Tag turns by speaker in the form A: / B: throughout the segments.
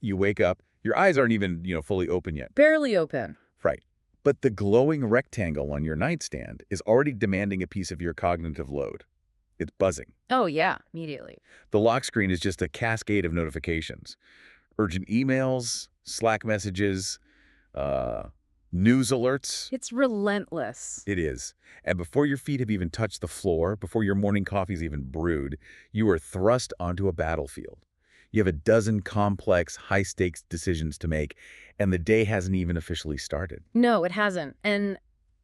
A: You wake up, your eyes aren't even, fully open yet.
B: Barely open.
A: Right. But the glowing rectangle on your nightstand is already demanding a piece of your cognitive load. It's buzzing.
B: Oh, yeah, immediately.
A: The lock screen is just a cascade of notifications. Urgent emails, Slack messages, news alerts.
B: It's relentless.
A: It is. And before your feet have even touched the floor, before your morning coffee's even brewed, you are thrust onto a battlefield. You have a dozen complex, high-stakes decisions to make, and the day hasn't even officially started.
B: No, it hasn't. And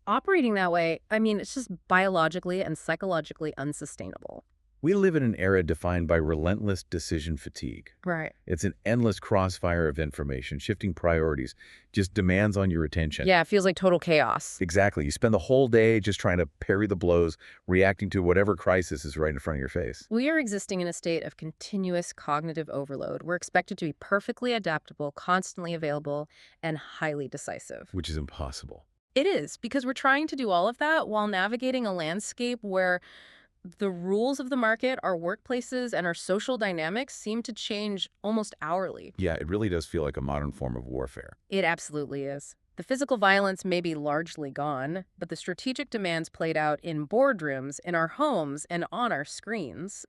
B: operating that way, I mean, it's just biologically and psychologically unsustainable.
A: We live in an era defined by relentless decision fatigue.
B: Right.
A: It's an endless crossfire of information, shifting priorities, just demands on your attention.
B: Yeah, it feels like total chaos.
A: Exactly. You spend the whole day just trying to parry the blows, reacting to whatever crisis is right in front of your face.
B: We are existing in a state of continuous cognitive overload. We're expected to be perfectly adaptable, constantly available, and highly decisive.
A: Which is impossible.
B: It is, because we're trying to do all of that while navigating a landscape where the rules of the market, our workplaces, and our social dynamics seem to change almost hourly.
A: Yeah, it really does feel like a modern form of warfare.
B: It absolutely is. The physical violence may be largely gone, but the strategic demands played out in boardrooms, in our homes, and on our screens,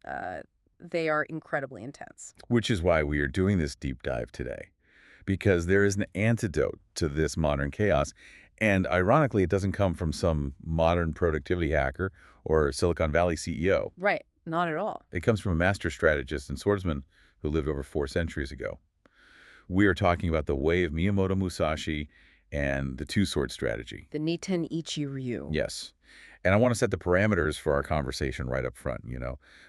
B: they are incredibly intense.
A: Which is why we are doing this deep dive today. Because there is an antidote to this modern chaos. And ironically, it doesn't come from some modern productivity hacker or Silicon Valley CEO.
B: Right. Not at all.
A: It comes from a master strategist and swordsman who lived over 4 centuries ago. We are talking about the way of Miyamoto Musashi and the two-sword strategy.
B: The Niten Ichi Ryu.
A: Yes. And I want to set the parameters for our conversation right up front,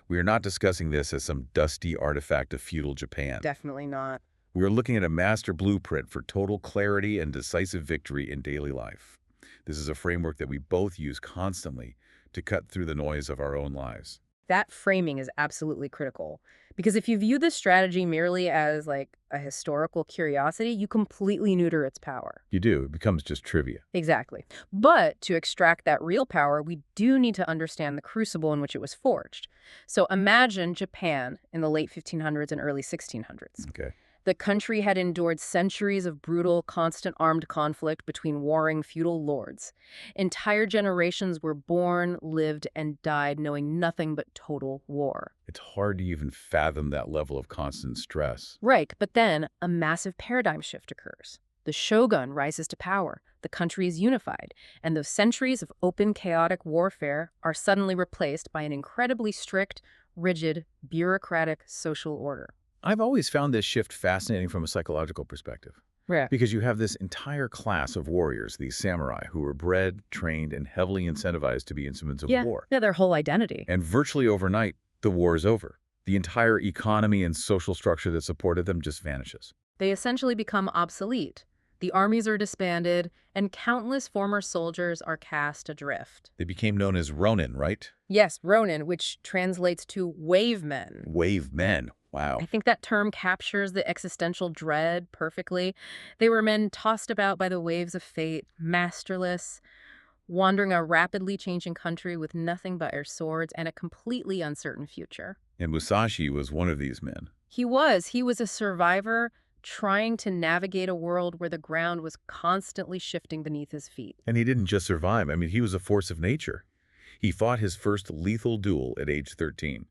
A: We are not discussing this as some dusty artifact of feudal Japan.
B: Definitely not.
A: We are looking at a master blueprint for total clarity and decisive victory in daily life. This is a framework that we both use constantly to cut through the noise of our own lives.
B: That framing is absolutely critical, because if you view this strategy merely as like a historical curiosity, you completely neuter its power.
A: You do. It becomes just trivia.
B: Exactly. But to extract that real power, we do need to understand the crucible in which it was forged. So imagine Japan in the late 1500s and early 1600s.
A: Okay.
B: The country had endured centuries of brutal, constant armed conflict between warring feudal lords. Entire generations were born, lived, and died knowing nothing but total war.
A: It's hard to even fathom that level of constant stress.
B: Right, but then a massive paradigm shift occurs. The shogun rises to power, the country is unified, and those centuries of open, chaotic warfare are suddenly replaced by an incredibly strict, rigid, bureaucratic social order.
A: I've always found this shift fascinating from a psychological perspective.
B: Right.
A: Because you have this entire class of warriors, these samurai, who were bred, trained, and heavily incentivized to be instruments of war.
B: Yeah, their whole identity.
A: And virtually overnight, the war is over. The entire economy and social structure that supported them just vanishes.
B: They essentially become obsolete. The armies are disbanded, and countless former soldiers are cast adrift.
A: They became known as ronin, right?
B: Yes, ronin, which translates to wave men.
A: Wave men. Wow.
B: I think that term captures the existential dread perfectly. They were men tossed about by the waves of fate, masterless, wandering a rapidly changing country with nothing but their swords and a completely uncertain future.
A: And Musashi was one of these men.
B: He was a survivor trying to navigate a world where the ground was constantly shifting beneath his feet.
A: And he didn't just survive. I mean, he was a force of nature. He fought his first lethal duel at age 13.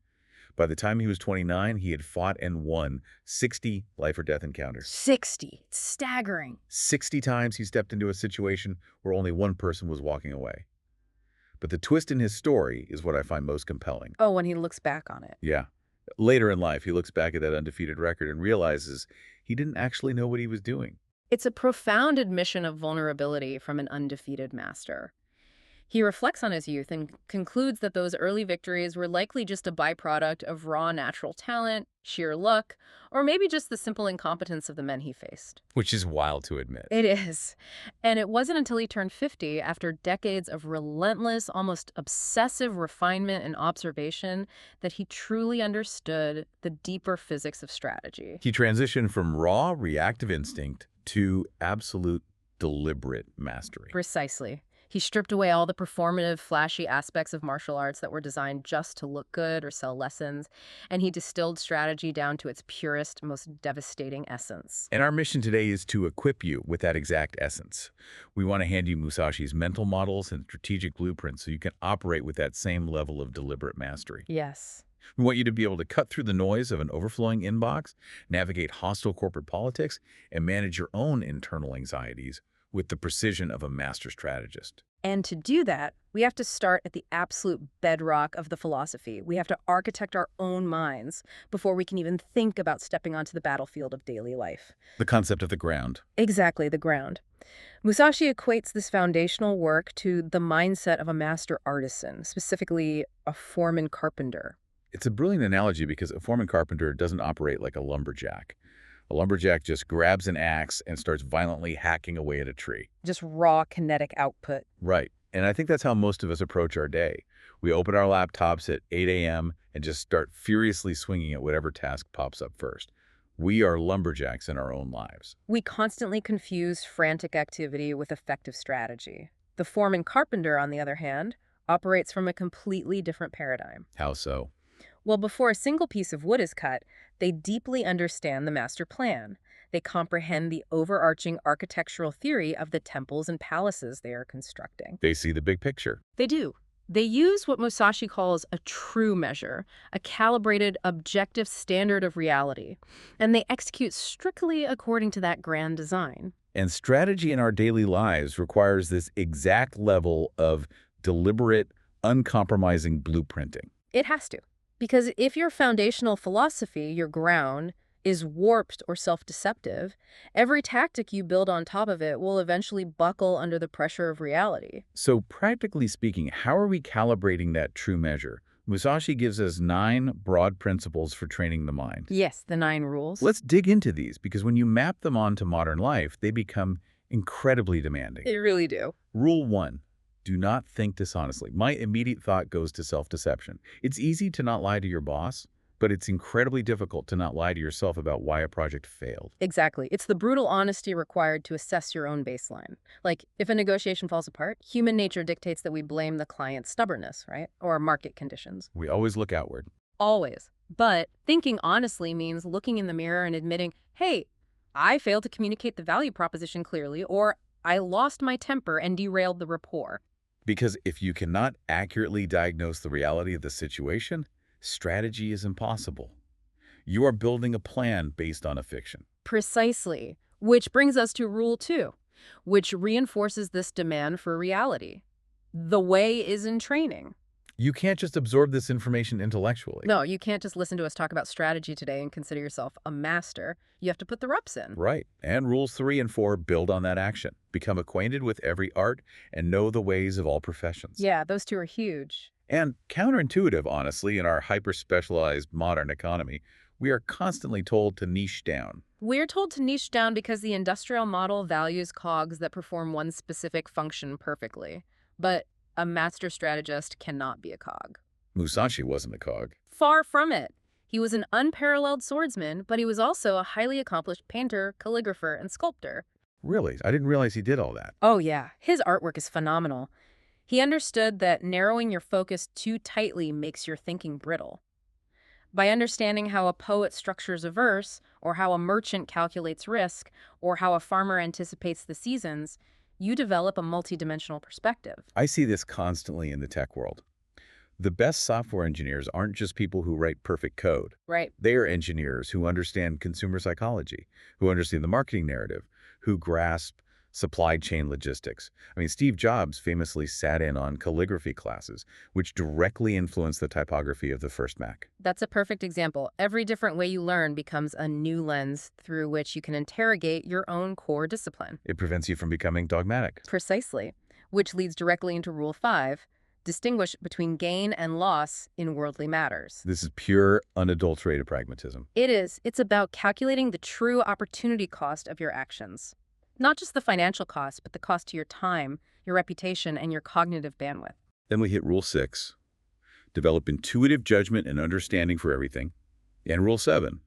A: By the time he was 29, he had fought and won 60 life-or-death encounters.
B: 60. It's staggering.
A: 60 times he stepped into a situation where only one person was walking away. But the twist in his story is what I find most compelling.
B: Oh, when he looks back on it.
A: Yeah. Later in life, he looks back at that undefeated record and realizes he didn't actually know what he was doing.
B: It's a profound admission of vulnerability from an undefeated master. He reflects on his youth and concludes that those early victories were likely just a byproduct of raw natural talent, sheer luck, or maybe just the simple incompetence of the men he faced.
A: Which is wild to admit.
B: It is. And it wasn't until he turned 50, after decades of relentless, almost obsessive refinement and observation, that he truly understood the deeper physics of strategy.
A: He transitioned from raw, reactive instinct to absolute, deliberate mastery.
B: Precisely. He stripped away all the performative, flashy aspects of martial arts that were designed just to look good or sell lessons, and he distilled strategy down to its purest, most devastating essence.
A: And our mission today is to equip you with that exact essence. We want to hand you Musashi's mental models and strategic blueprints so you can operate with that same level of deliberate mastery.
B: Yes.
A: We want you to be able to cut through the noise of an overflowing inbox, navigate hostile corporate politics, and manage your own internal anxieties with the precision of a master strategist.
B: And to do that, we have to start at the absolute bedrock of the philosophy. We have to architect our own minds before we can even think about stepping onto the battlefield of daily life.
A: The concept of the ground.
B: Exactly, the ground. Musashi equates this foundational work to the mindset of a master artisan, specifically a foreman carpenter.
A: It's a brilliant analogy because a foreman carpenter doesn't operate like a lumberjack. A lumberjack just grabs an axe and starts violently hacking away at a tree.
B: Just raw kinetic output.
A: Right. And I think that's how most of us approach our day. We open our laptops at 8 a.m. and just start furiously swinging at whatever task pops up first. We are lumberjacks in our own lives.
B: We constantly confuse frantic activity with effective strategy. The foreman carpenter, on the other hand, operates from a completely different paradigm.
A: How so?
B: Well, before a single piece of wood is cut, they deeply understand the master plan. They comprehend the overarching architectural theory of the temples and palaces they are constructing.
A: They see the big picture.
B: They do. They use what Musashi calls a true measure, a calibrated, objective standard of reality, and they execute strictly according to that grand design.
A: And strategy in our daily lives requires this exact level of deliberate, uncompromising blueprinting.
B: It has to. Because if your foundational philosophy, your ground, is warped or self-deceptive, every tactic you build on top of it will eventually buckle under the pressure of reality.
A: So practically speaking, how are we calibrating that true measure? Musashi gives us 9 broad principles for training the mind.
B: Yes, the 9 rules.
A: Let's dig into these because when you map them onto modern life, they become incredibly demanding.
B: They really do.
A: Rule 1. Do not think dishonestly. My immediate thought goes to self-deception. It's easy to not lie to your boss, but it's incredibly difficult to not lie to yourself about why a project failed.
B: Exactly. It's the brutal honesty required to assess your own baseline. Like, if a negotiation falls apart, human nature dictates that we blame the client's stubbornness, right? Or market conditions.
A: We always look outward.
B: Always. But thinking honestly means looking in the mirror and admitting, hey, I failed to communicate the value proposition clearly, or I lost my temper and derailed the rapport.
A: Because if you cannot accurately diagnose the reality of the situation, strategy is impossible. You are building a plan based on a fiction.
B: Precisely. Which brings us to rule 2, which reinforces this demand for reality. The way is in training.
A: You can't just absorb this information intellectually.
B: No, you can't just listen to us talk about strategy today and consider yourself a master. You have to put the reps in.
A: Right. And rules 3 and 4 build on that action. Become acquainted with every art and know the ways of all professions.
B: Yeah, those 2 are huge.
A: And counterintuitive, honestly, in our hyper-specialized modern economy, we are constantly told to niche down.
B: We're told to niche down because the industrial model values cogs that perform one specific function perfectly. But a master strategist cannot be a cog.
A: Musashi wasn't a cog.
B: Far from it. He was an unparalleled swordsman, but he was also a highly accomplished painter, calligrapher, and sculptor.
A: Really? I didn't realize he did all that.
B: Oh yeah, his artwork is phenomenal. He understood that narrowing your focus too tightly makes your thinking brittle. By understanding how a poet structures a verse, or how a merchant calculates risk, or how a farmer anticipates the seasons, you develop a multidimensional perspective.
A: I see this constantly in the tech world. The best software engineers aren't just people who write perfect code.
B: Right.
A: They are engineers who understand consumer psychology, who understand the marketing narrative, who grasp supply chain logistics. I mean, Steve Jobs famously sat in on calligraphy classes, which directly influenced the typography of the first Mac.
B: That's a perfect example. Every different way you learn becomes a new lens through which you can interrogate your own core discipline.
A: It prevents you from becoming dogmatic.
B: Precisely. Which leads directly into Rule 5. Distinguish between gain and loss in worldly matters.
A: This is pure, unadulterated pragmatism.
B: It is. It's about calculating the true opportunity cost of your actions. Not just the financial cost, but the cost to your time, your reputation, and your cognitive bandwidth.
A: Then we hit Rule 6. Develop intuitive judgment and understanding for everything. And Rule 7.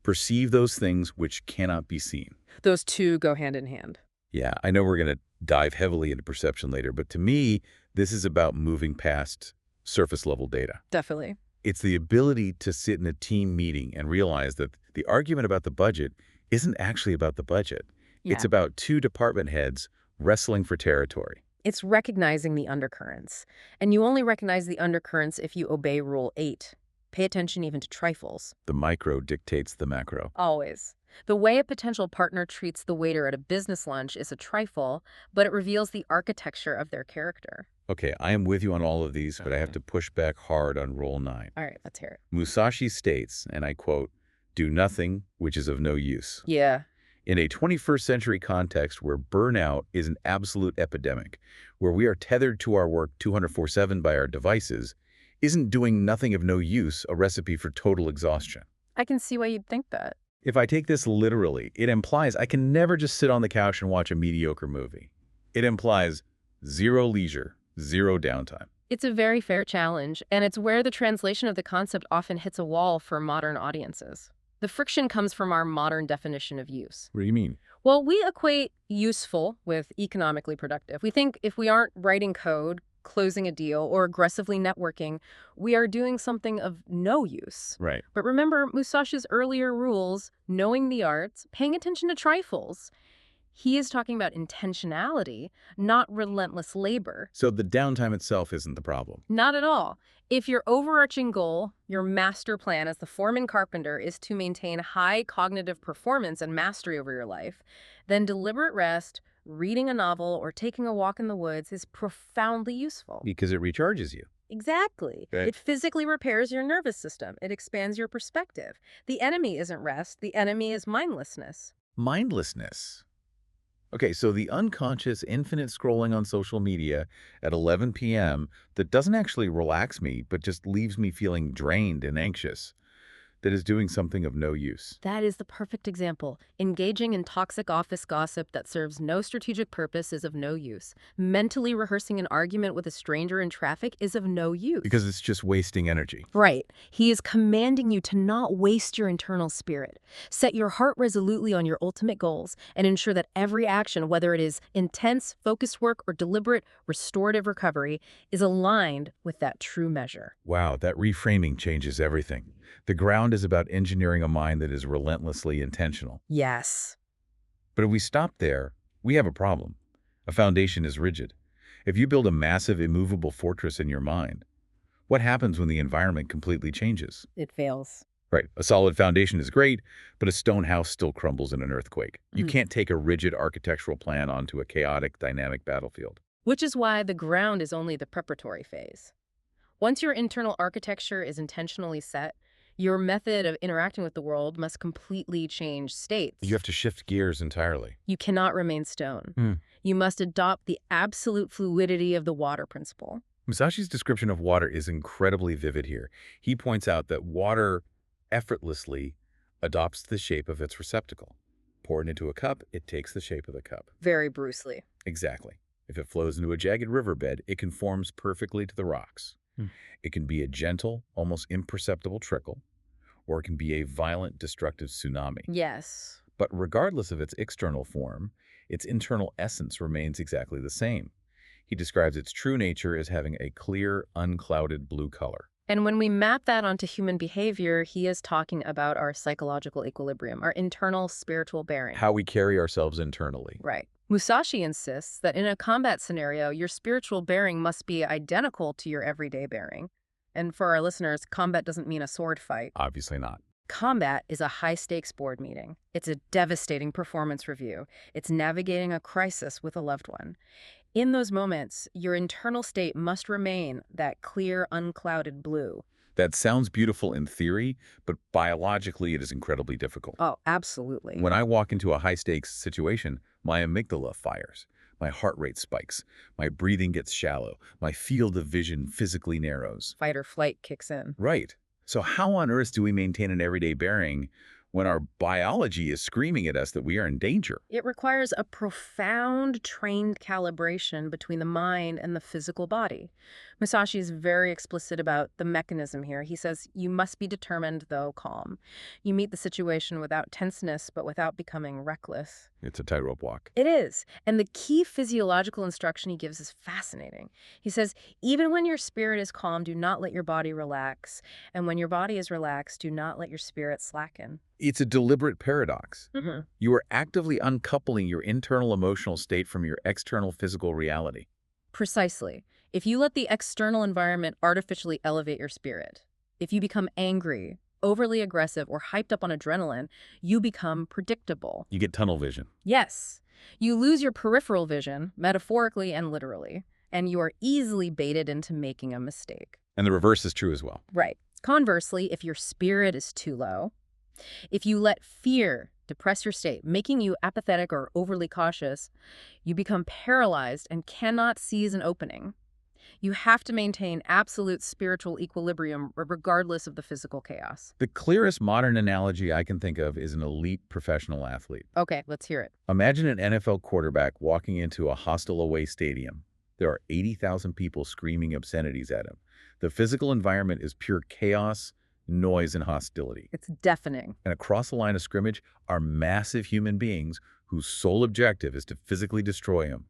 A: Perceive those things which cannot be seen.
B: Those 2 go hand in hand.
A: Yeah, I know we're going to dive heavily into perception later, but to me, this is about moving past surface level data.
B: Definitely.
A: It's the ability to sit in a team meeting and realize that the argument about the budget isn't actually about the budget. It's
B: Yeah.
A: about two department heads wrestling for territory.
B: It's recognizing the undercurrents. And you only recognize the undercurrents if you obey Rule 8. Pay attention even to trifles.
A: The micro dictates the macro.
B: Always. The way a potential partner treats the waiter at a business lunch is a trifle, but it reveals the architecture of their character.
A: Okay, I am with you on all of these, but I have to push back hard on Rule 9.
B: All right, let's hear it.
A: Musashi states, and I quote, "Do nothing which is of no use."
B: Yeah.
A: In a 21st century context where burnout is an absolute epidemic, where we are tethered to our work 24/7 by our devices, isn't doing nothing of no use a recipe for total exhaustion?
B: I can see why you'd think that.
A: If I take this literally, it implies I can never just sit on the couch and watch a mediocre movie. It implies zero leisure, zero downtime.
B: It's a very fair challenge, and it's where the translation of the concept often hits a wall for modern audiences. The friction comes from our modern definition of use.
A: What do you mean?
B: Well, we equate useful with economically productive. We think if we aren't writing code, closing a deal, or aggressively networking, we are doing something of no use.
A: Right.
B: But remember Musashi's earlier rules, knowing the arts, paying attention to trifles. He is talking about intentionality, not relentless labor.
A: So the downtime itself isn't the problem.
B: Not at all. If your overarching goal, your master plan as the foreman carpenter, is to maintain high cognitive performance and mastery over your life, then deliberate rest, reading a novel, or taking a walk in the woods is profoundly useful.
A: Because it recharges you.
B: Exactly.
A: Okay.
B: It physically repairs your nervous system. It expands your perspective. The enemy isn't rest. The enemy is mindlessness.
A: Mindlessness. Okay, so the unconscious infinite scrolling on social media at 11 p.m. that doesn't actually relax me, but just leaves me feeling drained and anxious, that is doing something of no use.
B: That is the perfect example. Engaging in toxic office gossip that serves no strategic purpose is of no use. Mentally rehearsing an argument with a stranger in traffic is of no use.
A: Because it's just wasting energy.
B: Right. He is commanding you to not waste your internal spirit. Set your heart resolutely on your ultimate goals and ensure that every action, whether it is intense, focused work or deliberate, restorative recovery, is aligned with that true measure.
A: Wow, that reframing changes everything. The ground is about engineering a mind that is relentlessly intentional.
B: Yes.
A: But if we stop there, we have a problem. A foundation is rigid. If you build a massive, immovable fortress in your mind, what happens when the environment completely changes?
B: It fails.
A: Right. A solid foundation is great, but a stone house still crumbles in an earthquake. You
B: Mhm.
A: can't take a rigid architectural plan onto a chaotic, dynamic battlefield.
B: Which is why the ground is only the preparatory phase. Once your internal architecture is intentionally set, your method of interacting with the world must completely change states.
A: You have to shift gears entirely.
B: You cannot remain stone.
A: Hmm.
B: You must adopt the absolute fluidity of the water principle.
A: Musashi's description of water is incredibly vivid here. He points out that water effortlessly adopts the shape of its receptacle. Pour it into a cup, it takes the shape of the cup.
B: Very Bruce Lee.
A: Exactly. If it flows into a jagged riverbed, it conforms perfectly to the rocks. It can be a gentle, almost imperceptible trickle, or it can be a violent, destructive tsunami.
B: Yes.
A: But regardless of its external form, its internal essence remains exactly the same. He describes its true nature as having a clear, unclouded blue color.
B: And when we map that onto human behavior, he is talking about our psychological equilibrium, our internal spiritual bearing.
A: How we carry ourselves internally.
B: Right. Musashi insists that in a combat scenario, your spiritual bearing must be identical to your everyday bearing. And for our listeners, combat doesn't mean a sword fight.
A: Obviously not.
B: Combat is a high-stakes board meeting. It's a devastating performance review. It's navigating a crisis with a loved one. In those moments, your internal state must remain that clear, unclouded blue.
A: That sounds beautiful in theory, but biologically it is incredibly difficult.
B: Oh, absolutely.
A: When I walk into a high-stakes situation, my amygdala fires. My heart rate spikes. My breathing gets shallow. My field of vision physically narrows.
B: Fight or flight kicks in.
A: Right. So how on earth do we maintain an everyday bearing when our biology is screaming at us that we are in danger?
B: It requires a profound trained calibration between the mind and the physical body. Musashi is very explicit about the mechanism here. He says, you must be determined, though calm. You meet the situation without tenseness, but without becoming reckless.
A: It's a tightrope walk.
B: It is. And the key physiological instruction he gives is fascinating. He says, even when your spirit is calm, do not let your body relax. And when your body is relaxed, do not let your spirit slacken.
A: It's a deliberate paradox.
B: Mm-hmm.
A: You are actively uncoupling your internal emotional state from your external physical reality.
B: Precisely. If you let the external environment artificially elevate your spirit, if you become angry, overly aggressive, or hyped up on adrenaline, you become predictable.
A: You get tunnel vision.
B: Yes. You lose your peripheral vision, metaphorically and literally, and you are easily baited into making a mistake.
A: And the reverse is true as well.
B: Right. Conversely, if your spirit is too low, if you let fear depress your state, making you apathetic or overly cautious, you become paralyzed and cannot seize an opening. You have to maintain absolute spiritual equilibrium regardless of the physical chaos.
A: The clearest modern analogy I can think of is an elite professional athlete.
B: Okay, let's hear it.
A: Imagine an NFL quarterback walking into a hostile away stadium. There are 80,000 people screaming obscenities at him. The physical environment is pure chaos, noise, and hostility.
B: It's deafening.
A: And across the line of scrimmage are massive human beings whose sole objective is to physically destroy him.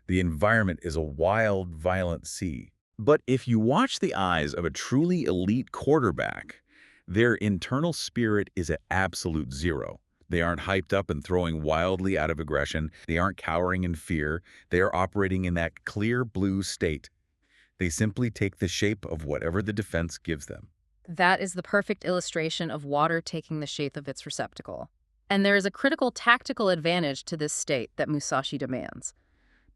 A: The environment is a wild, violent sea. But if you watch the eyes of a truly elite quarterback, their internal spirit is at absolute zero. They aren't hyped up and throwing wildly out of aggression. They aren't cowering in fear. They are operating in that clear blue state. They simply take the shape of whatever the defense gives them.
B: That is the perfect illustration of water taking the shape of its receptacle. And there is a critical tactical advantage to this state that Musashi demands.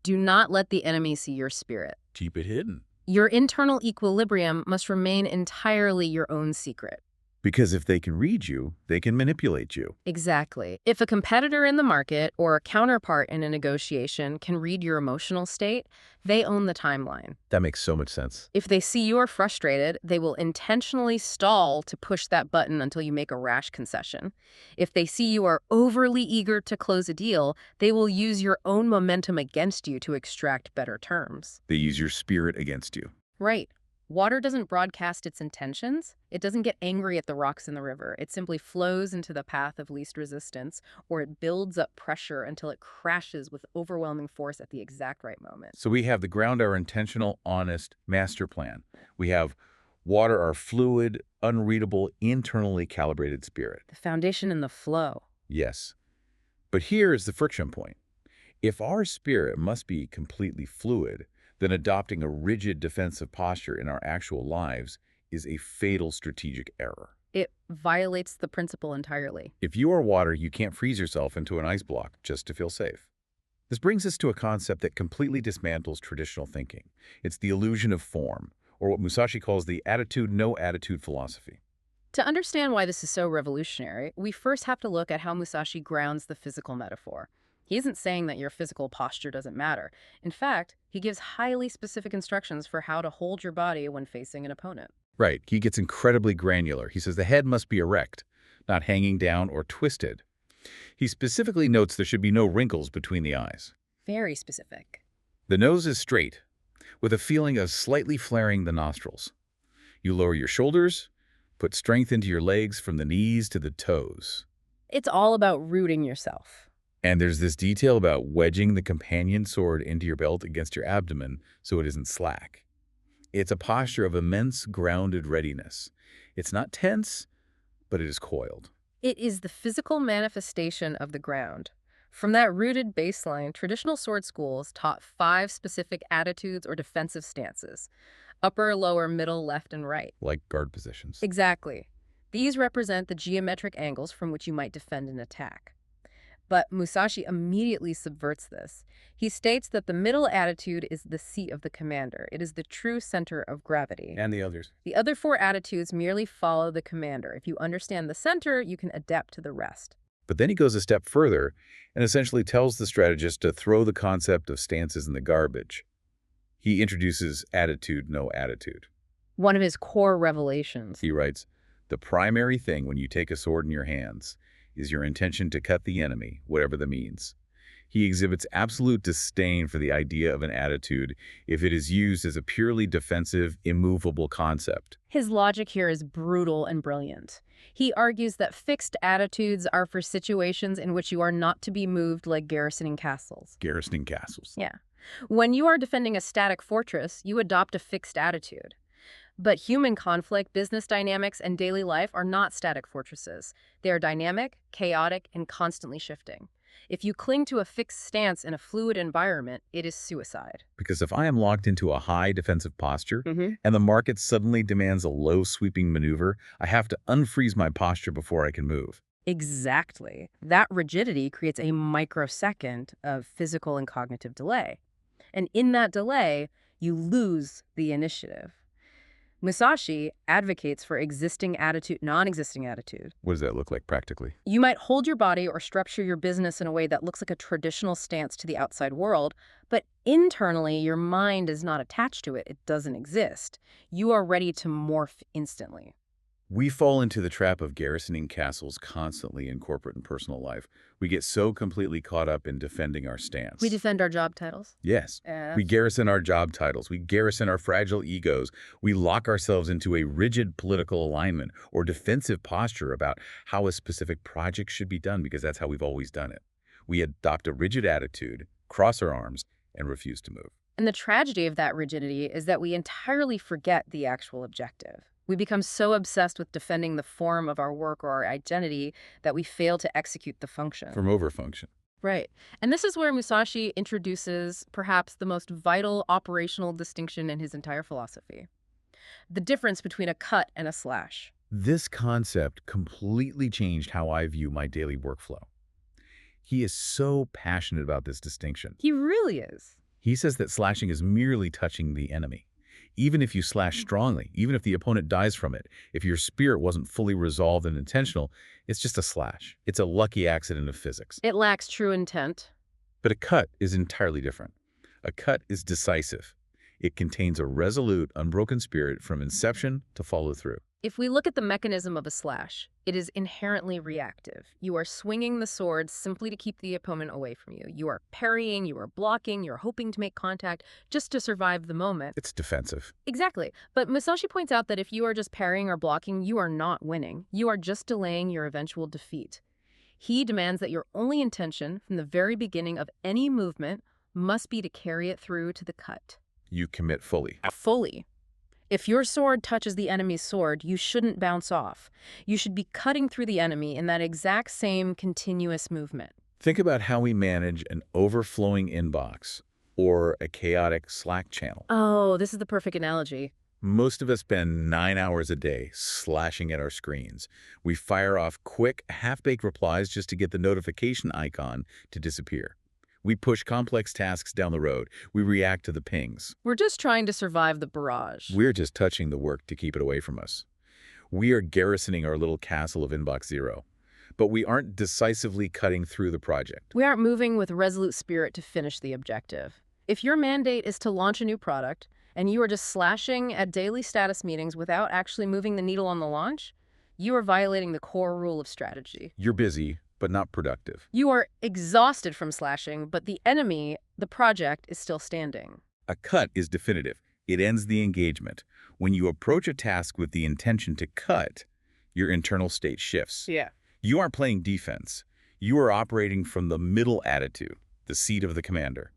B: Do not let the enemy see your spirit.
A: Keep it hidden.
B: Your internal equilibrium must remain entirely your own secret.
A: Because if they can read you, they can manipulate you.
B: Exactly. If a competitor in the market or a counterpart in a negotiation can read your emotional state, they own the timeline.
A: That makes so much sense.
B: If they see you are frustrated, they will intentionally stall to push that button until you make a rash concession. If they see you are overly eager to close a deal, they will use your own momentum against you to extract better terms.
A: They use your spirit against you.
B: Right. Water doesn't broadcast its intentions. It doesn't get angry at the rocks in the river. It simply flows into the path of least resistance, or it builds up pressure until it crashes with overwhelming force at the exact right moment.
A: So we have the ground, our intentional, honest master plan. We have water, our fluid, unreadable, internally calibrated spirit.
B: The foundation and the flow.
A: Yes. But here is the friction point. If our spirit must be completely fluid, then adopting a rigid defensive posture in our actual lives is a fatal strategic error.
B: It violates the principle entirely.
A: If you are water, you can't freeze yourself into an ice block just to feel safe. This brings us to a concept that completely dismantles traditional thinking. It's the illusion of form, or what Musashi calls the attitude-no-attitude philosophy.
B: To understand why this is so revolutionary, we first have to look at how Musashi grounds the physical metaphor. He isn't saying that your physical posture doesn't matter. In fact, he gives highly specific instructions for how to hold your body when facing an opponent.
A: Right. He gets incredibly granular. He says the head must be erect, not hanging down or twisted. He specifically notes there should be no wrinkles between the eyes.
B: Very specific.
A: The nose is straight, with a feeling of slightly flaring the nostrils. You lower your shoulders, put strength into your legs from the knees to the toes.
B: It's all about rooting yourself.
A: And there's this detail about wedging the companion sword into your belt against your abdomen so it isn't slack. It's a posture of immense grounded readiness. It's not tense, but it is coiled.
B: It is the physical manifestation of the ground. From that rooted baseline, traditional sword schools taught 5 specific attitudes or defensive stances: upper, lower, middle, left, and right.
A: Like guard positions.
B: Exactly. These represent the geometric angles from which you might defend an attack. But Musashi immediately subverts this. He states that the middle attitude is the seat of the commander. It is the true center of gravity.
A: And the others.
B: The other 4 attitudes merely follow the commander. If you understand the center, you can adapt to the rest.
A: But then he goes a step further and essentially tells the strategist to throw the concept of stances in the garbage. He introduces attitude, no attitude.
B: One of his core revelations.
A: He writes, "The primary thing when you take a sword in your hands is your intention to cut the enemy, whatever the means." He exhibits absolute disdain for the idea of an attitude if it is used as a purely defensive, immovable concept.
B: His logic here is brutal and brilliant. He argues that fixed attitudes are for situations in which you are not to be moved like garrisoning castles.
A: Garrisoning castles.
B: Yeah. When you are defending a static fortress, you adopt a fixed attitude. But human conflict, business dynamics, and daily life are not static fortresses. They are dynamic, chaotic, and constantly shifting. If you cling to a fixed stance in a fluid environment, it is suicide.
A: Because if I am locked into a high defensive posture
B: Mm-hmm.
A: and the market suddenly demands a low sweeping maneuver, I have to unfreeze my posture before I can move.
B: Exactly. That rigidity creates a microsecond of physical and cognitive delay. And in that delay, you lose the initiative. Musashi advocates for non-existing attitude.
A: What does that look like practically?
B: You might hold your body or structure your business in a way that looks like a traditional stance to the outside world, but internally, your mind is not attached to it. It doesn't exist. You are ready to morph instantly.
A: We fall into the trap of garrisoning castles constantly in corporate and personal life. We get so completely caught up in defending our stance.
B: We defend our job titles.
A: Yes. We garrison our job titles. We garrison our fragile egos. We lock ourselves into a rigid political alignment or defensive posture about how a specific project should be done because that's how we've always done it. We adopt a rigid attitude, cross our arms, and refuse to move.
B: And the tragedy of that rigidity is that we entirely forget the actual objective. We become so obsessed with defending the form of our work or our identity that we fail to execute the function.
A: From overfunction.
B: Right. And this is where Musashi introduces perhaps the most vital operational distinction in his entire philosophy. The difference between a cut and a slash.
A: This concept completely changed how I view my daily workflow. He is so passionate about this distinction.
B: He really is.
A: He says that slashing is merely touching the enemy. Even if you slash strongly, even if the opponent dies from it, if your spirit wasn't fully resolved and intentional, it's just a slash. It's a lucky accident of physics.
B: It lacks true intent.
A: But a cut is entirely different. A cut is decisive. It contains a resolute, unbroken spirit from inception to follow through.
B: If we look at the mechanism of a slash, it is inherently reactive. You are swinging the sword simply to keep the opponent away from you. You are parrying, you are blocking, you're hoping to make contact just to survive the moment.
A: It's defensive.
B: Exactly. But Musashi points out that if you are just parrying or blocking, you are not winning. You are just delaying your eventual defeat. He demands that your only intention from the very beginning of any movement must be to carry it through to the cut.
A: You commit fully.
B: Fully. If your sword touches the enemy's sword, you shouldn't bounce off. You should be cutting through the enemy in that exact same continuous movement.
A: Think about how we manage an overflowing inbox or a chaotic Slack channel.
B: Oh, this is the perfect analogy.
A: Most of us spend 9 hours a day slashing at our screens. We fire off quick, half-baked replies just to get the notification icon to disappear. We push complex tasks down the road. We react to the pings.
B: We're just trying to survive the barrage.
A: We're just touching the work to keep it away from us. We are garrisoning our little castle of inbox zero. But we aren't decisively cutting through the project.
B: We aren't moving with resolute spirit to finish the objective. If your mandate is to launch a new product, and you are just slashing at daily status meetings without actually moving the needle on the launch, you are violating the core rule of strategy.
A: You're busy, but not productive.
B: You are exhausted from slashing, but the enemy, the project, is still standing.
A: A cut is definitive. It ends the engagement. When you approach a task with the intention to cut, your internal state shifts.
B: Yeah.
A: You aren't playing defense. You are operating from the middle attitude, the seat of the commander.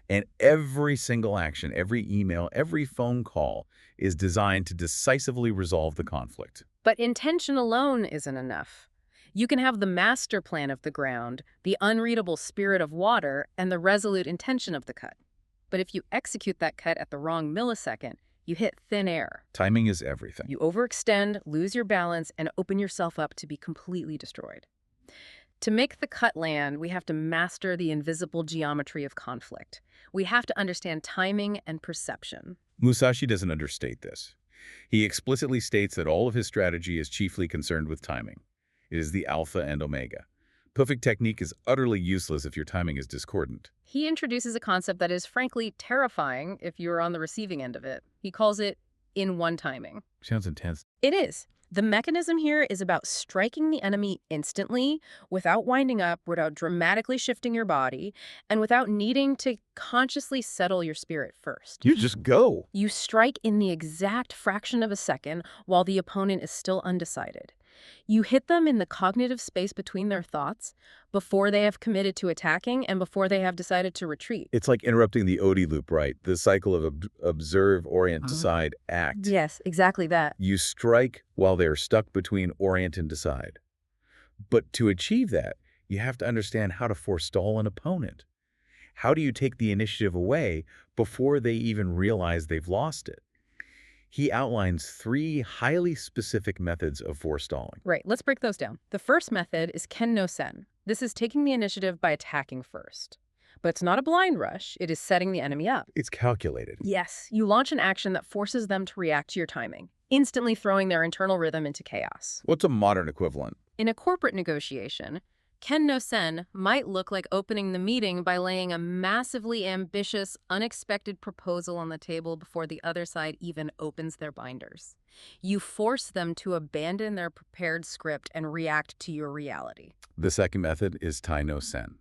A: And every single action, every email, every phone call is designed to decisively resolve the conflict.
B: But intention alone isn't enough. You can have the master plan of the ground, the unreadable spirit of water, and the resolute intention of the cut. But if you execute that cut at the wrong millisecond, you hit thin air.
A: Timing is everything.
B: You overextend, lose your balance, and open yourself up to be completely destroyed. To make the cut land, we have to master the invisible geometry of conflict. We have to understand timing and perception.
A: Musashi doesn't understate this. He explicitly states that all of his strategy is chiefly concerned with timing. It is the alpha and omega. Perfect technique is utterly useless if your timing is discordant.
B: He introduces a concept that is frankly terrifying if you're on the receiving end of it. He calls it in-one timing.
A: Sounds intense.
B: It is. The mechanism here is about striking the enemy instantly, without winding up, without dramatically shifting your body, and without needing to consciously settle your spirit first.
A: You just go.
B: You strike in the exact fraction of a second while the opponent is still undecided. You hit them in the cognitive space between their thoughts, before they have committed to attacking and before they have decided to retreat.
A: It's like interrupting the OD loop, right? The cycle of observe, orient, decide, act.
B: Yes, exactly that.
A: You strike while they're stuck between orient and decide. But to achieve that, you have to understand how to forestall an opponent. How do you take the initiative away before they even realize they've lost it? He outlines 3 highly specific methods of forestalling.
B: Right, let's break those down. The first method is Ken no Sen. This is taking the initiative by attacking first. But it's not a blind rush, it is setting the enemy up.
A: It's calculated.
B: Yes, you launch an action that forces them to react to your timing, instantly throwing their internal rhythm into chaos.
A: What's a modern equivalent?
B: In a corporate negotiation, Ken no Sen might look like opening the meeting by laying a massively ambitious, unexpected proposal on the table before the other side even opens their binders. You force them to abandon their prepared script and react to your reality.
A: The second method is Tai no Sen.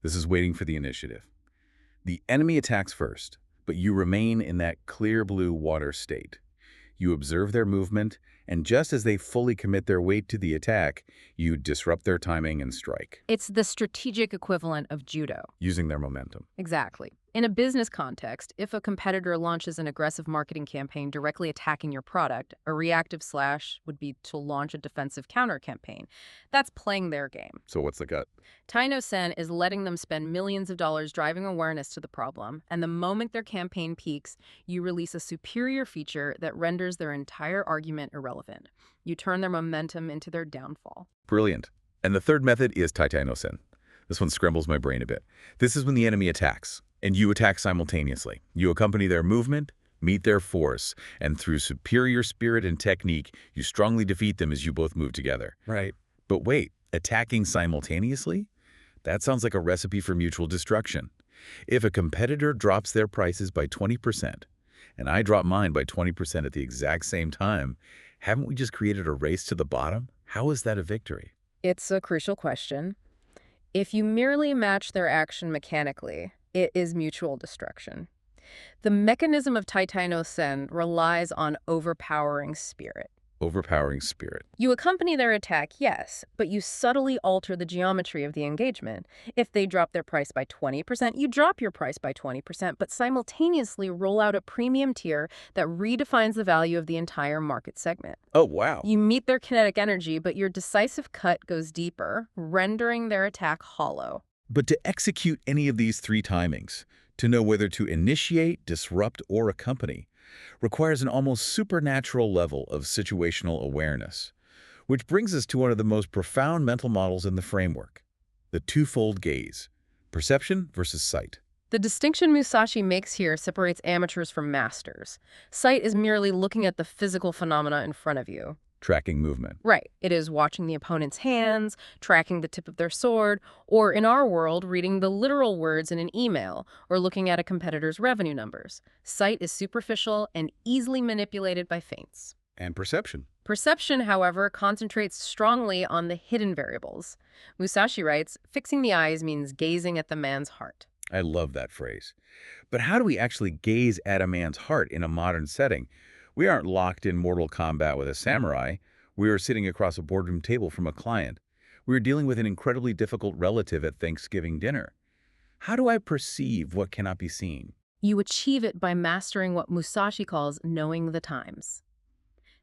A: This is waiting for the initiative. The enemy attacks first, but you remain in that clear blue water state. You observe their movement, and just as they fully commit their weight to the attack, you disrupt their timing and strike,
B: It's the strategic equivalent of judo.
A: using their momentum.
B: Exactly. In a business context, if a competitor launches an aggressive marketing campaign directly attacking your product, a reactive slash would be to launch a defensive counter campaign. That's playing their game.
A: So what's the cut?
B: Tai no Sen is letting them spend millions of dollars driving awareness to the problem, and the moment their campaign peaks, you release a superior feature that renders their entire argument irrelevant. You turn their momentum into their downfall.
A: Brilliant. And the third method is Tai no Sen. This one scrambles my brain a bit. This is when the enemy attacks, and you attack simultaneously. You accompany their movement, meet their force, and through superior spirit and technique, you strongly defeat them as you both move together. Right. But wait, attacking simultaneously? That sounds like a recipe for mutual destruction. If a competitor drops their prices by 20%, and I drop mine by 20% at the exact same time, haven't we just created a race to the bottom? How is that a victory?
B: It's a crucial question. If you merely match their action mechanically, it is mutual destruction. The mechanism of Tai no Sen relies on overpowering spirit.
A: Overpowering spirit.
B: You accompany their attack, yes, but you subtly alter the geometry of the engagement. If they drop their price by 20%, you drop your price by 20%, but simultaneously roll out a premium tier that redefines the value of the entire market segment.
A: Oh, wow.
B: You meet their kinetic energy, but your decisive cut goes deeper, rendering their attack hollow.
A: But to execute any of these 3 timings, to know whether to initiate, disrupt, or accompany, requires an almost supernatural level of situational awareness, which brings us to one of the most profound mental models in the framework, the twofold gaze, perception versus sight.
B: The distinction Musashi makes here separates amateurs from masters. Sight is merely looking at the physical phenomena in front of you.
A: Tracking movement.
B: Right. It is watching the opponent's hands, tracking the tip of their sword, or in our world, reading the literal words in an email, or looking at a competitor's revenue numbers. Sight is superficial and easily manipulated by feints.
A: And perception.
B: Perception, however, concentrates strongly on the hidden variables. Musashi writes, fixing the eyes means gazing at the man's heart.
A: I love that phrase. But how do we actually gaze at a man's heart in a modern setting? We aren't locked in mortal combat with a samurai. We are sitting across a boardroom table from a client. We are dealing with an incredibly difficult relative at Thanksgiving dinner. How do I perceive what cannot be seen?
B: You achieve it by mastering what Musashi calls knowing the times.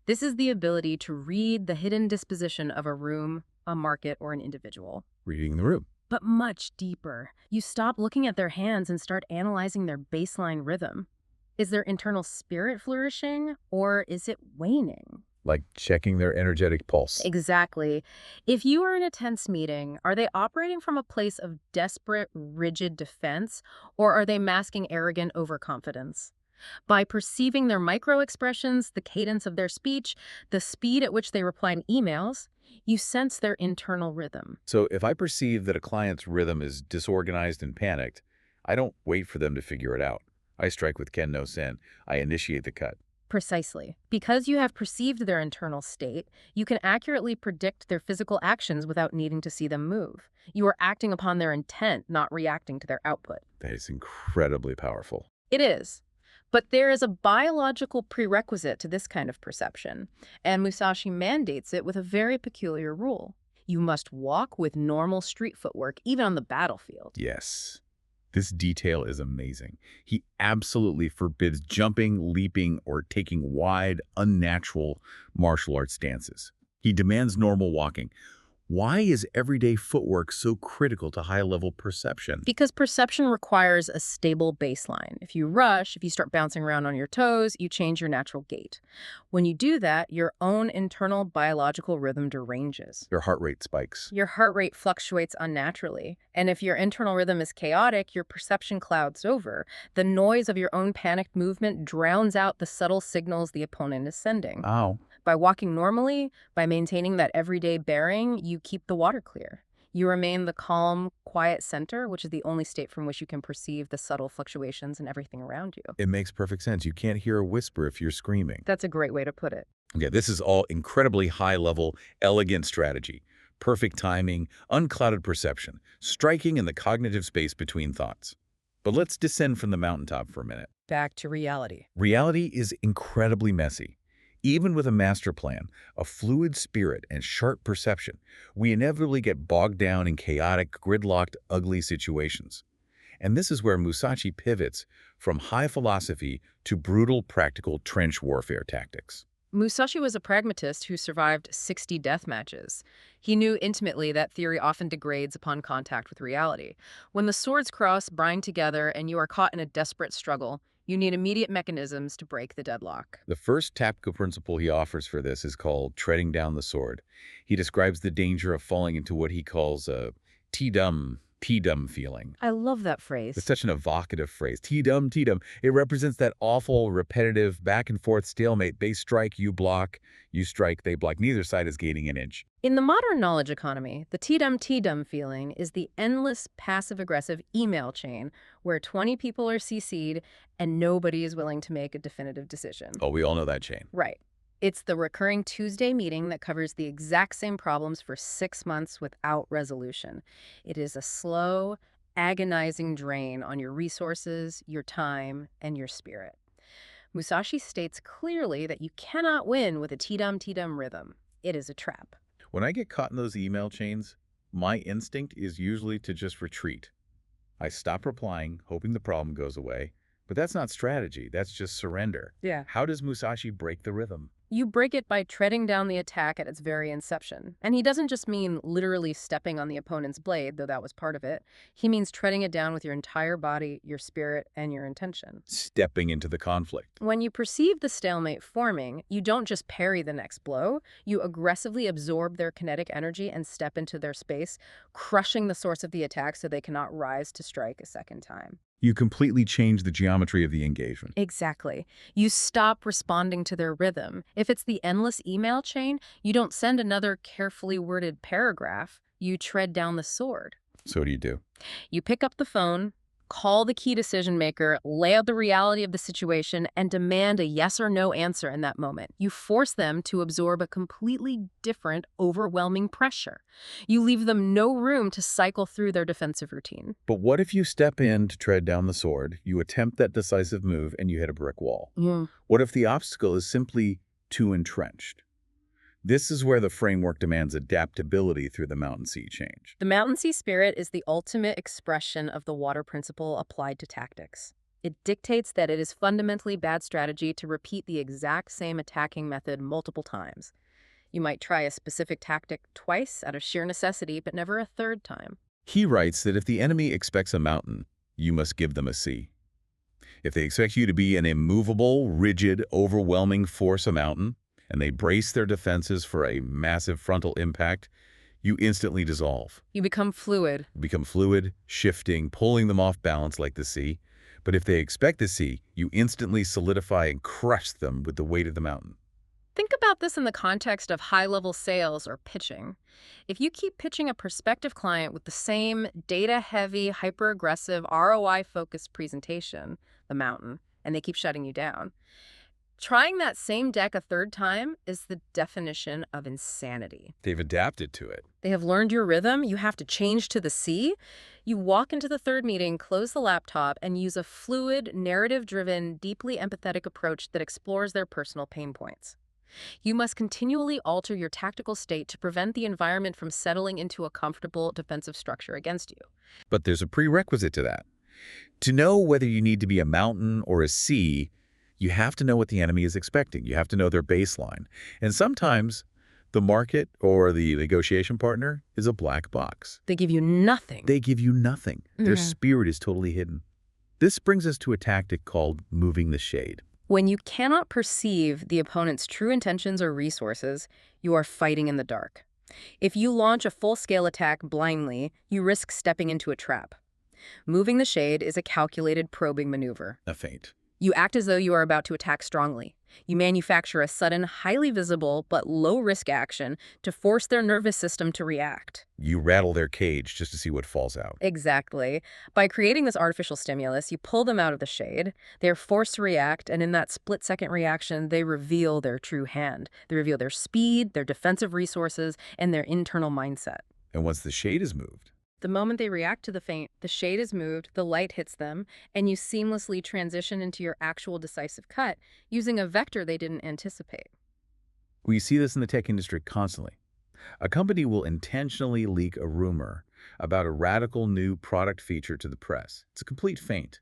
B: This is the ability to read the hidden disposition of a room, a market, or an individual.
A: Reading the room.
B: But much deeper. You stop looking at their hands and start analyzing their baseline rhythm. Is their internal spirit flourishing, or is it waning?
A: Like checking their energetic pulse.
B: Exactly. If you are in a tense meeting, are they operating from a place of desperate, rigid defense, or are they masking arrogant overconfidence? By perceiving their micro-expressions, the cadence of their speech, the speed at which they reply in emails, you sense their internal rhythm.
A: So if I perceive that a client's rhythm is disorganized and panicked, I don't wait for them to figure it out. I strike with Ken no Sen. I initiate the cut.
B: Precisely. Because you have perceived their internal state, you can accurately predict their physical actions without needing to see them move. You are acting upon their intent, not reacting to their output.
A: That is incredibly powerful.
B: It is. But there is a biological prerequisite to this kind of perception, and Musashi mandates it with a very peculiar rule. You must walk with normal street footwork, even on the battlefield.
A: Yes. This detail is amazing. He absolutely forbids jumping, leaping, or taking wide, unnatural martial arts stances. He demands normal walking. Why is everyday footwork so critical to high-level perception?
B: Because perception requires a stable baseline. If you rush, if you start bouncing around on your toes, you change your natural gait. When you do that, your own internal biological rhythm deranges.
A: Your heart rate spikes.
B: Your heart rate fluctuates unnaturally. And if your internal rhythm is chaotic, your perception clouds over. The noise of your own panicked movement drowns out the subtle signals the opponent is sending.
A: Ow.
B: By walking normally, by maintaining that everyday bearing, you keep the water clear. You remain the calm, quiet center, which is the only state from which you can perceive the subtle fluctuations in everything around you.
A: It makes perfect sense. You can't hear a whisper if you're screaming.
B: That's a great way to put it.
A: Okay, this is all incredibly high-level, elegant strategy. Perfect timing, unclouded perception, striking in the cognitive space between thoughts. But let's descend from the mountaintop for a minute.
B: Back to reality.
A: Reality is incredibly messy. Even with a master plan, a fluid spirit, and sharp perception, we inevitably get bogged down in chaotic, gridlocked, ugly situations. And this is where Musashi pivots from high philosophy to brutal, practical trench warfare tactics.
B: Musashi was a pragmatist who survived 60 death matches. He knew intimately that theory often degrades upon contact with reality. When the swords cross, bind together, and you are caught in a desperate struggle, you need immediate mechanisms to break the deadlock.
A: The first tactical principle he offers for this is called treading down the sword. He describes the danger of falling into what he calls a T-dumb feeling.
B: I love that phrase.
A: It's such an evocative phrase. T-dumb. It represents that awful, repetitive, back-and-forth stalemate. They strike, you block, you strike, they block. Neither side is gaining an inch.
B: In the modern knowledge economy, the T-dumb feeling is the endless passive-aggressive email chain where 20 people are CC'd and nobody is willing to make a definitive decision.
A: Oh, we all know that chain.
B: Right. It's the recurring Tuesday meeting that covers the exact same problems for 6 months without resolution. It is a slow, agonizing drain on your resources, your time, and your spirit. Musashi states clearly that you cannot win with a T-dumb rhythm. It is a trap.
A: When I get caught in those email chains, my instinct is usually to just retreat. I stop replying, hoping the problem goes away. But that's not strategy. That's just surrender.
B: Yeah.
A: How does Musashi break the rhythm?
B: You break it by treading down the attack at its very inception. And he doesn't just mean literally stepping on the opponent's blade, though that was part of it. He means treading it down with your entire body, your spirit, and your intention.
A: Stepping into the conflict.
B: When you perceive the stalemate forming, you don't just parry the next blow. You aggressively absorb their kinetic energy and step into their space, crushing the source of the attack so they cannot rise to strike a second time.
A: You completely change the geometry of the engagement.
B: Exactly. You stop responding to their rhythm. If it's the endless email chain, you don't send another carefully worded paragraph. You tread down the sword.
A: So what do you do?
B: You pick up the phone, call the key decision maker, lay out the reality of the situation, and demand a yes or no answer in that moment. You force them to absorb a completely different, overwhelming pressure. You leave them no room to cycle through their defensive routine.
A: But what if you step in to tread down the sword, you attempt that decisive move, and you hit a brick wall? What if the obstacle is simply too entrenched? This is where the framework demands adaptability through the mountain sea change.
B: The mountain sea spirit is the ultimate expression of the water principle applied to tactics. It dictates that it is fundamentally bad strategy to repeat the exact same attacking method multiple times. You might try a specific tactic twice out of sheer necessity, but never a third time.
A: He writes that if the enemy expects a mountain, you must give them a sea. If they expect you to be an immovable, rigid, overwhelming force a mountain, and they brace their defenses for a massive frontal impact, you instantly dissolve.
B: You become fluid.
A: You become fluid, shifting, pulling them off balance like the sea. But if they expect the sea, you instantly solidify and crush them with the weight of the mountain.
B: Think about this in the context of high-level sales or pitching. If you keep pitching a prospective client with the same data-heavy, hyper-aggressive, ROI-focused presentation, the mountain, and they keep shutting you down, Trying that same deck a third time is the definition of insanity.
A: They've adapted to it.
B: They have learned your rhythm. You have to change to the C. You walk into the third meeting, close the laptop, and use a fluid, narrative-driven, deeply empathetic approach that explores their personal pain points. You must continually alter your tactical state to prevent the environment from settling into a comfortable defensive structure against you.
A: But there's a prerequisite to that. To know whether you need to be a mountain or a sea, you have to know what the enemy is expecting. You have to know their baseline. And sometimes the market or the negotiation partner is a black box.
B: They give you nothing.
A: They give you nothing. Their
B: Mhm.
A: spirit is totally hidden. This brings us to a tactic called moving the shade.
B: When you cannot perceive the opponent's true intentions or resources, you are fighting in the dark. If you launch a full-scale attack blindly, you risk stepping into a trap. Moving the shade is a calculated probing maneuver.
A: A feint.
B: You act as though you are about to attack strongly. You manufacture a sudden, highly visible, but low-risk action to force their nervous system to react.
A: You rattle their cage just to see what falls out.
B: Exactly. By creating this artificial stimulus, you pull them out of the shade. They are forced to react, and in that split-second reaction, they reveal their true hand. They reveal their speed, their defensive resources, and their internal mindset.
A: And once the shade is moved,
B: The moment they react to the feint, the shade is moved, the light hits them, and you seamlessly transition into your actual decisive cut using a vector they didn't anticipate.
A: we see this in the tech industry constantly. A company will intentionally leak a rumor about a radical new product feature to the press. It's a complete feint,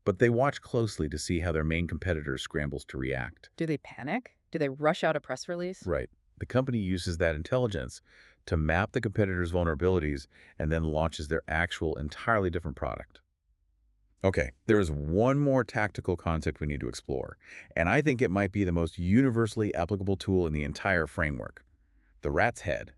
A: but they watch closely to see how their main competitor scrambles to react.
B: Do they panic? Do they rush out a press release?
A: Right. The company uses that intelligence to map the competitor's vulnerabilities and then launches their actual entirely different product. Okay, there is one more tactical concept we need to explore, and I think it might be the most universally applicable tool in the entire framework: the rat's head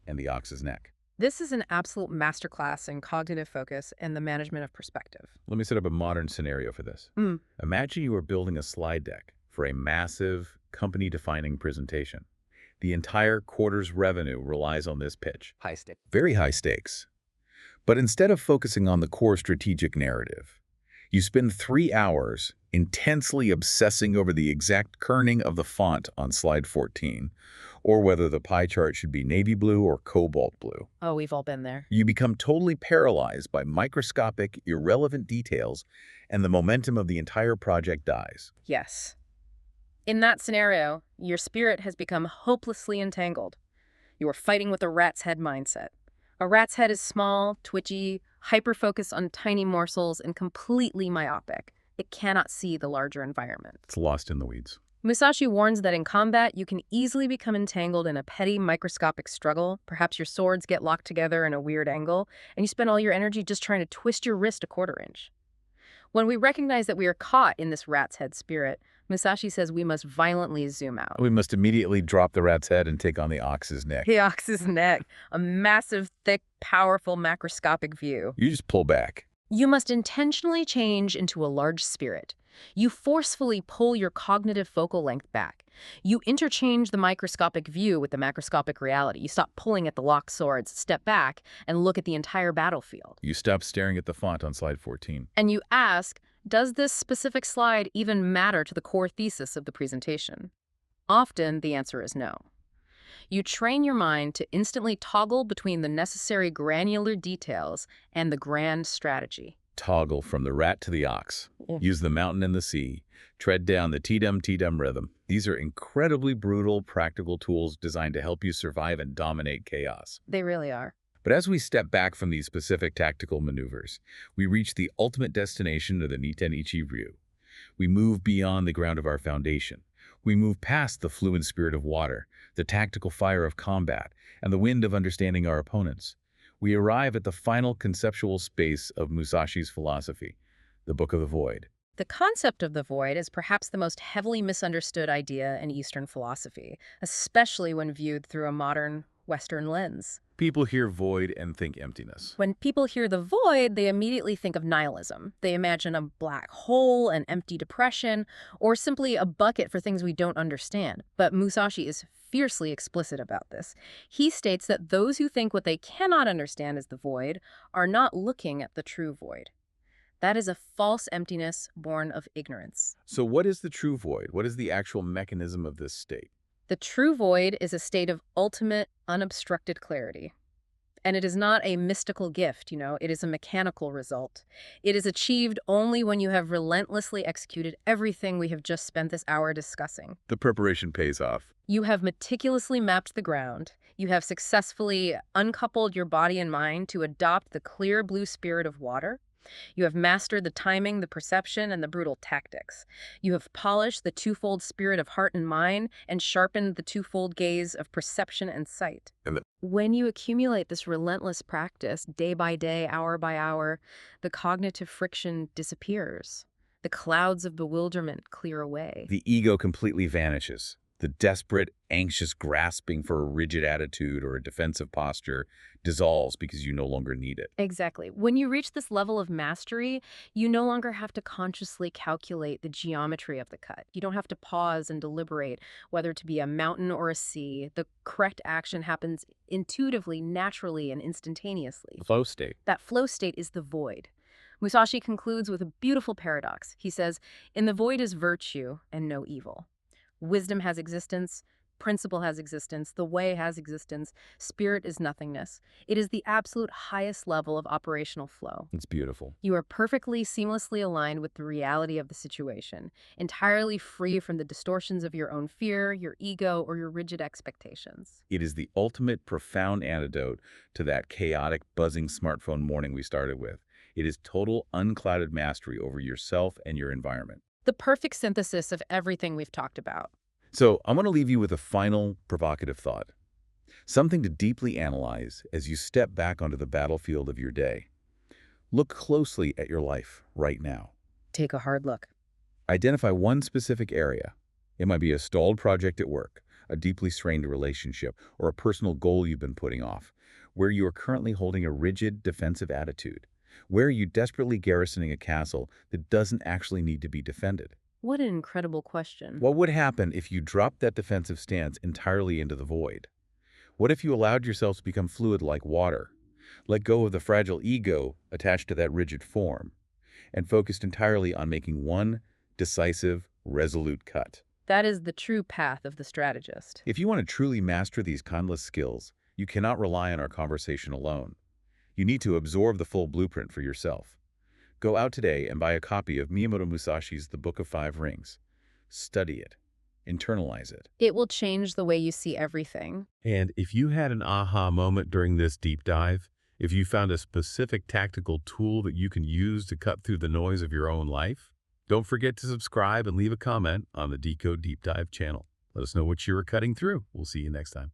A: and the ox's neck.
B: This is an absolute masterclass in cognitive focus and the management of perspective.
A: Let me set up a modern scenario for this.
B: Mm.
A: Imagine you are building a slide deck for a massive, company-defining presentation. The entire quarter's revenue relies on this pitch.
B: High stake.
A: Very high stakes. But instead of focusing on the core strategic narrative, you spend 3 hours intensely obsessing over the exact kerning of the font on slide 14, or whether the pie chart should be navy blue or cobalt blue.
B: Oh, we've all been there.
A: You become totally paralyzed by microscopic, irrelevant details, and the momentum of the entire project dies.
B: Yes. In that scenario, your spirit has become hopelessly entangled. You are fighting with a rat's head mindset. A rat's head is small, twitchy, hyper-focused on tiny morsels, and completely myopic. It cannot see the larger environment.
A: It's lost in the weeds.
B: Musashi warns that in combat, you can easily become entangled in a petty, microscopic struggle. Perhaps your swords get locked together in a weird angle, and you spend all your energy just trying to twist your wrist a quarter inch. When we recognize that we are caught in this rat's head spirit, Musashi says we must violently zoom out.
A: We must immediately drop the rat's head and take on the ox's neck.
B: The ox's neck, a massive, thick, powerful, macroscopic view.
A: You just pull back.
B: You must intentionally change into a large spirit. You forcefully pull your cognitive focal length back. You interchange the microscopic view with the macroscopic reality. You stop pulling at the locked swords, step back, and look at the entire battlefield.
A: You stop staring at the font on slide 14.
B: And you ask, does this specific slide even matter to the core thesis of the presentation? Often, the answer is no. You train your mind to instantly toggle between the necessary granular details and the grand strategy.
A: Toggle from the rat to the ox. Use the mountain and the sea. Tread down the T-dum rhythm. These are incredibly brutal, practical tools designed to help you survive and dominate chaos.
B: They really are.
A: But as we step back from these specific tactical maneuvers, we reach the ultimate destination of the Niten Ichi Ryu. We move beyond the ground of our foundation. We move past the fluid spirit of water, the tactical fire of combat, and the wind of understanding our opponents. We arrive at the final conceptual space of Musashi's philosophy, the Book of the Void.
B: The concept of the void is perhaps the most heavily misunderstood idea in Eastern philosophy, especially when viewed through a modern Western lens.
A: People hear void and think emptiness.
B: When people hear the void, they immediately think of nihilism. They imagine a black hole, an empty depression, or simply a bucket for things we don't understand. But Musashi is fiercely explicit about this. He states that those who think what they cannot understand is the void are not looking at the true void. That is a false emptiness born of ignorance.
A: So what is the true void? What is the actual mechanism of this state?
B: The true void is a state of ultimate, unobstructed clarity. And it is not a mystical gift, it is a mechanical result. It is achieved only when you have relentlessly executed everything we have just spent this hour discussing.
A: The preparation pays off.
B: You have meticulously mapped the ground. You have successfully uncoupled your body and mind to adopt the clear blue spirit of water. You have mastered the timing, the perception, and the brutal tactics. You have polished the twofold spirit of heart and mind and sharpened the twofold gaze of perception and sight.
A: And the
B: When you accumulate this relentless practice, day by day, hour by hour, the cognitive friction disappears. The clouds of bewilderment clear away.
A: the ego completely vanishes. The desperate, anxious grasping for a rigid attitude or a defensive posture dissolves because you no longer need it.
B: Exactly. When you reach this level of mastery, you no longer have to consciously calculate the geometry of the cut. You don't have to pause and deliberate whether to be a mountain or a sea. The correct action happens intuitively, naturally, and instantaneously.
A: Flow state.
B: That flow state is the void. Musashi concludes with a beautiful paradox. He says, "In the void is virtue and no evil. Wisdom has existence, principle has existence, the way has existence, spirit is nothingness. It is the absolute highest level of operational flow.
A: It's beautiful.
B: You are perfectly, seamlessly aligned with the reality of the situation, entirely free from the distortions of your own fear, your ego, or your rigid expectations."
A: It is the ultimate profound antidote to that chaotic, buzzing smartphone morning we started with. It is total, unclouded mastery over yourself and your environment.
B: The perfect synthesis of everything we've talked about.
A: So I want to leave you with a final provocative thought. Something to deeply analyze as you step back onto the battlefield of your day. Look closely at your life right now.
B: Take a hard look.
A: Identify one specific area. It might be a stalled project at work, a deeply strained relationship, or a personal goal you've been putting off, where you are currently holding a rigid, defensive attitude. Where are you desperately garrisoning a castle that doesn't actually need to be defended?
B: What an incredible question.
A: What would happen if you dropped that defensive stance entirely into the void? What if you allowed yourself to become fluid like water, let go of the fragile ego attached to that rigid form, and focused entirely on making one decisive, resolute cut?
B: That is the true path of the strategist.
A: If you want to truly master these countless skills, you cannot rely on our conversation alone. You need to absorb the full blueprint for yourself. Go out today and buy a copy of Miyamoto Musashi's The Book of Five Rings. Study it. Internalize it.
B: It will change the way you see everything.
C: And if you had an aha moment during this deep dive, if you found a specific tactical tool that you can use to cut through the noise of your own life, don't forget to subscribe and leave a comment on the Decode Deep Dive channel. Let us know what you are cutting through. We'll see you next time.